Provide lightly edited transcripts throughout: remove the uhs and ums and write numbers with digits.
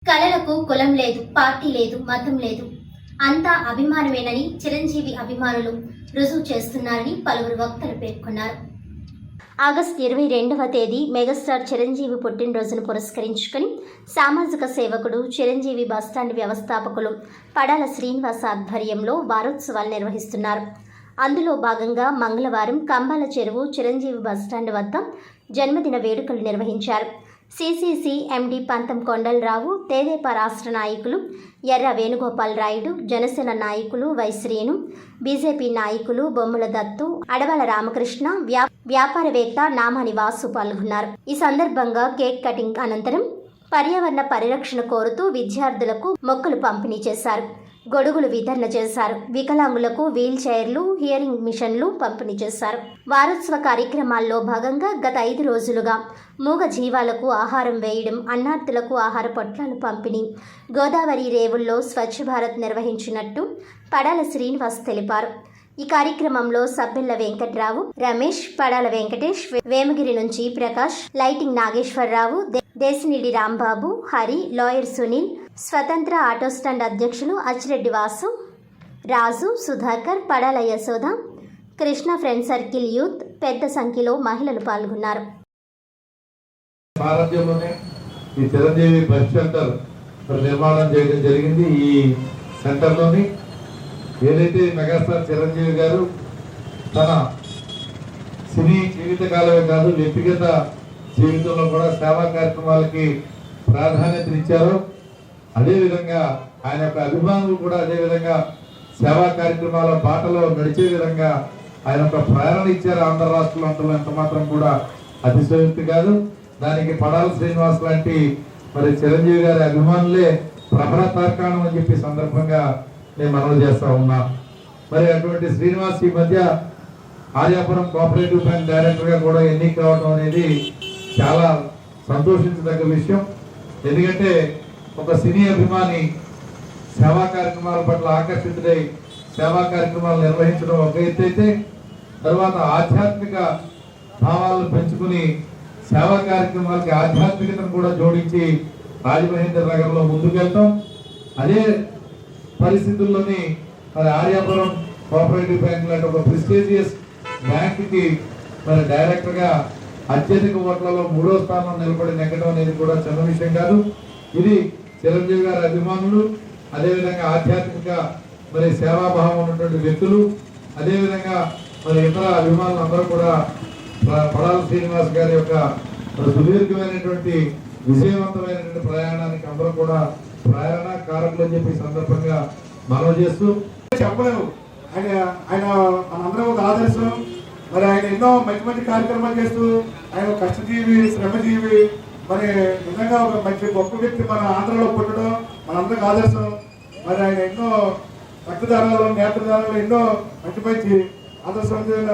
కళలకు కులం లేదు, పార్టీ లేదు, మతం లేదు, అంతా అభిమానమేనని చిరంజీవి అభిమానులు రుజువు చేస్తున్నారని పలువురు వక్తలు పేర్కొన్నారు. ఆగస్టు 22వ తేదీ మెగాస్టార్ చిరంజీవి పుట్టినరోజును పురస్కరించుకుని సామాజిక సేవకుడు చిరంజీవి బస్టాండ్ వ్యవస్థాపకులు పడాల శ్రీనివాస ఆధ్వర్యంలో వారోత్సవాలు నిర్వహిస్తున్నారు. అందులో భాగంగా మంగళవారం కంబాల చెరువు చిరంజీవి బస్టాండ్ వద్ద జన్మదిన వేడుకలు నిర్వహించారు. సిసిసి ఎండి పంతం కొండలరావు, తెదేపా రాష్ట్ర నాయకులు ఎర్ర వేణుగోపాల్ రాయుడు, జనసేన నాయకులు వైశ్రీను, బీజేపీ నాయకులు బొమ్మల దత్తు, అడవాల రామకృష్ణ, వ్యాపారవేత్త నామాని వాసు పాల్గొన్నారు. ఈ సందర్భంగా కేక్ కటింగ్ అనంతరం పర్యావరణ పరిరక్షణ కోరుతూ విద్యార్థులకు మొక్కలు పంపిణీ చేశారు. గొడుగులు వితరణ చేశారు. వికలాంగులకు వీల్ చైర్లు, హియరింగ్ మిషన్లు పంపిణీ చేశారు. వారోత్సవ కార్యక్రమాల్లో భాగంగా గత 5 రోజులుగా మూగ జీవాలకు ఆహారం వేయడం, అన్నార్థులకు ఆహార పొట్లాలు పంపిణీ, గోదావరి రేవుల్లో స్వచ్ఛ భారత్ నిర్వహించినట్టు పడాల శ్రీనివాస్ తెలిపారు. ఈ కార్యక్రమంలో సబ్బెల్ల వెంకట్రావు, రమేష్, పడాల వెంకటేష్, వేమగిరి నుంచి ప్రకాష్, లైటింగ్ నాగేశ్వరరావు, దేశినిడి రాంబాబు, హరి, లాయర్ సునీల్, స్వతంత్ర ఆటో స్టాండ్ అధ్యక్షులు Acchireddy Vasu, Raju, Sudhakar, Padala Yashoda, Krishna friend circle youth పెద్ద సంఖ్యలో మహిళలు పాల్గొన్నారు. ఈ చిరంజీవి బస్ సెంటర్ నిర్మాణం చేయడం జరిగింది. ఈ సెంటర్లోని ఏదైతే మెగాస్టార్ చిరంజీవి గారు తన సినీ జీవితకాలమే కాదు వ్యక్తిగత జీవితంలో కూడా సేవా కార్యక్రమాలకి ప్రాధాన్యతనిచ్చారు. అదేవిధంగా ఆయన యొక్క అభిమానులు కూడా అదేవిధంగా సేవా కార్యక్రమాల బాటలో నడిచే విధంగా ఆయన ఒక ప్రేరణ ఇచ్చారు. ఆంధ్ర రాష్ట్రంలో అంతలో ఎంత మాత్రం కూడా అతిశయోక్తి కాదు. దానికి పడాల శ్రీనివాస్ లాంటి మరి చిరంజీవి గారి అభిమానులే ప్రబల తార్కాణం అని చెప్పి సందర్భంగా నేను మనవి చేస్తా ఉన్నా. మరి అటువంటి శ్రీనివాస్ ఈ మధ్య ఆర్యాపురం కోఆపరేటివ్ బ్యాంక్ డైరెక్టర్గా కూడా ఎన్నిక కావడం అనేది చాలా సంతోషించదగ్గ విషయం. ఎందుకంటే ఒక సినీ అభిమాని సేవా కార్యక్రమాల పట్ల ఆకర్షితుడై సేవా కార్యక్రమాలు నిర్వహించడం ఒక ఎత్తు అయితే, తర్వాత ఆధ్యాత్మిక భావాలను పెంచుకుని సేవా కార్యక్రమాలకి ఆధ్యాత్మికతను కూడా జోడించి రాజమహేంద్ర నగర్లో ముందుకెళ్తాం. అదే పరిస్థితుల్లోని మరి ఆర్యాపురం కోఆపరేటివ్ బ్యాంక్ లాంటి ఒక ప్రెస్టీజియస్ బ్యాంకుకి మరి డైరెక్టర్గా అత్యధిక ఓట్లలో 3వ స్థానం నిలబడి నెగ్గడం అనేది కూడా చిన్న విషయం కాదు. ఇది చిరంజీవి గారి అభిమానులు, అదేవిధంగా ఆధ్యాత్మిక మరి సేవాభావం ఉన్నటువంటి వ్యక్తులు, అదేవిధంగా మరి ఇతర అభిమానులు అందరూ కూడా పడాల శ్రీనివాస్ గారి యొక్క సుదీర్ఘమైనటువంటి విజయవంతమైనటువంటి ప్రయాణానికి అందరూ కూడా ప్రేరణ కారకులు అని చెప్పి సందర్భంగా మనవి చేస్తూ చెప్పలేము. ఆయన మనందరం ఒక ఆదర్శం. మరి ఆయన ఎన్నో మంచి మంచి కార్యక్రమాలు చేస్తూ ఆయన కష్టజీవి, శ్రమజీవి, మరి నిజంగా ఒక మంచి గొప్ప వ్యక్తి మన ఆంధ్రలో పుట్టడం మనందరికి ఆదర్శం. మరి ఆయన ఎన్నో రక్తదానాలు, నేత్రదానాలు ఎన్నో మంచి మంచి ఆదర్శవంతమైన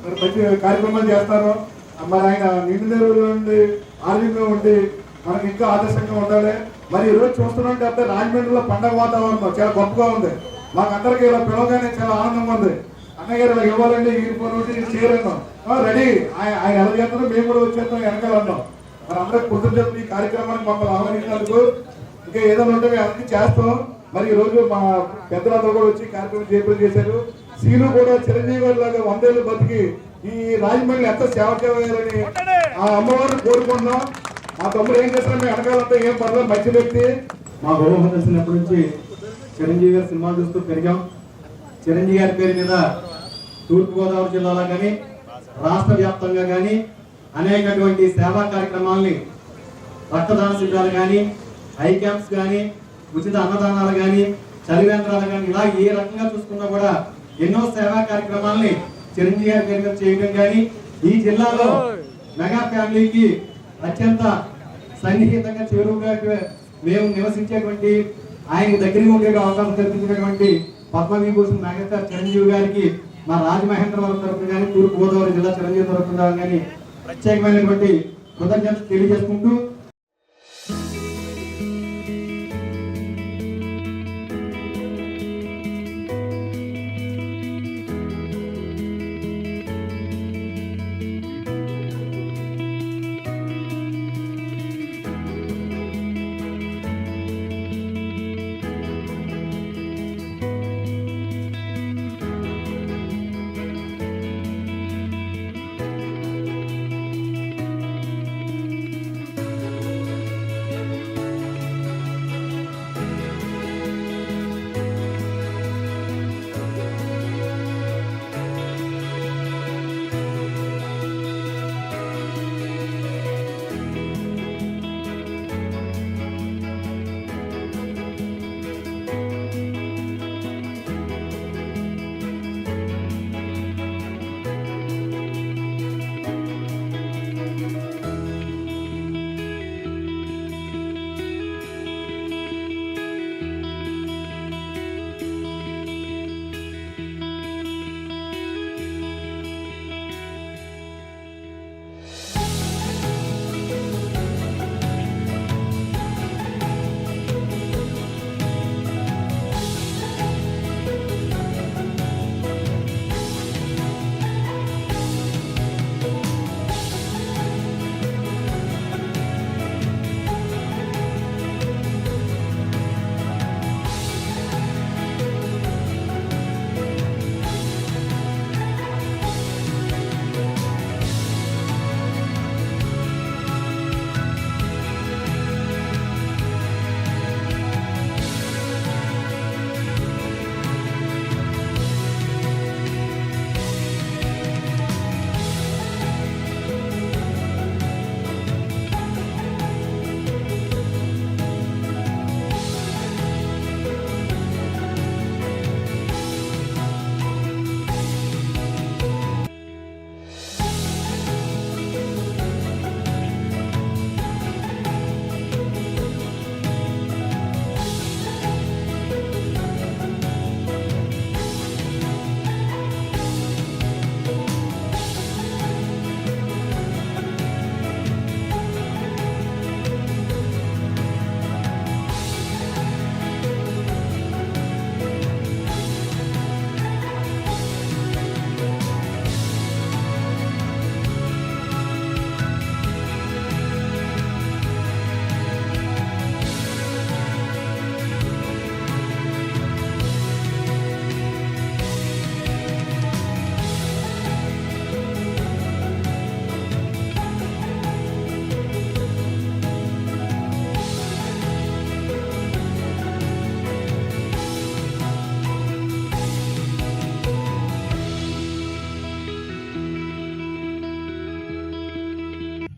మరి మంచి కార్యక్రమాలు చేస్తారు. మరి ఆయన నిండు నెలవులు ఉండి ఆరోగ్యంగా ఉండి మనకి ఇంకా ఆదర్శంగా ఉండాలి. మరి ఈరోజు చూస్తున్నట్టు అంటే రాజమండ్రిలో పండగ వాతావరణం చాలా గొప్పగా ఉంది. మాకందరికి ఇలా పిలవగానే చాలా ఆనందంగా ఉంది. అన్నయ్య గారు ఇలా ఇవ్వాలండి, ఈ చేయరన్నాం, రెడీ. ఆయన ఎలా చేస్తారో మేము కూడా వచ్చేస్తాం, వెనకాల అన్నాం. మరి అందరికి కృతజ్ఞతలు ఈ కార్యక్రమానికి మమ్మల్ని ఆహ్వానించినందుకు. ఇంకా ఏదైనా ఉంటే మేము అందరికీ చేస్తాం. మరి ఈ రోజు మా పెద్దలందరూ కూడా వచ్చి కార్యక్రమం చేపలు చేశారు. సీను కూడా చిరంజీవి గారి లాగా 100 ఏళ్ళు బతికి ఈ రాజమండ్రి ఎంత సేవ చేయాలని ఆ అమ్మవారిని కోరుకుంటున్నాం. మా తమ్ముడు ఏం చేస్తారో మేము వెనకాలంతా ఏం పర్లేదు, మంచి వ్యక్తి. మా గౌరవం తెలిసినప్పటి నుంచి చిరంజీవి గారి సినిమాలు చూస్తూ పెరిగాం. చిరంజీవి గారి పేరు మీద తూర్పుగోదావరి జిల్లాలో కానీ రాష్ట్ర వ్యాప్తంగా కానీ అనేకటువంటి సేవా కార్యక్రమాలని, రక్తదాన శిబిరాలు కానీ, ఐ క్యాంప్స్ కానీ, ఉచిత అన్నదానాలు కానీ, చలివేంద్రాలు కానీ, ఇలా ఏ రకంగా చూసుకున్నా కూడా ఎన్నో సేవా కార్యక్రమాలని చిరంజీవి గారి పేరు మీద చేయడం కానీ, ఈ జిల్లాలో మెగా ఫ్యామిలీకి అత్యంత సన్నిహితంగా చేరువుగా మేము నివసించేటువంటి ఆయన దగ్గరికి ఉండే అవకాశం కల్పించినటువంటి పద్మవిభూషణ్ మెగాస్టార్ చిరంజీవి గారికి మా రాజమహేంద్రవరం తరఫున కానీ, తూర్పు గోదావరి జిల్లా చిరంజీవి తరఫున కానీ ప్రత్యేకమైనటువంటి కృతజ్ఞతలు తెలియజేసుకుంటూ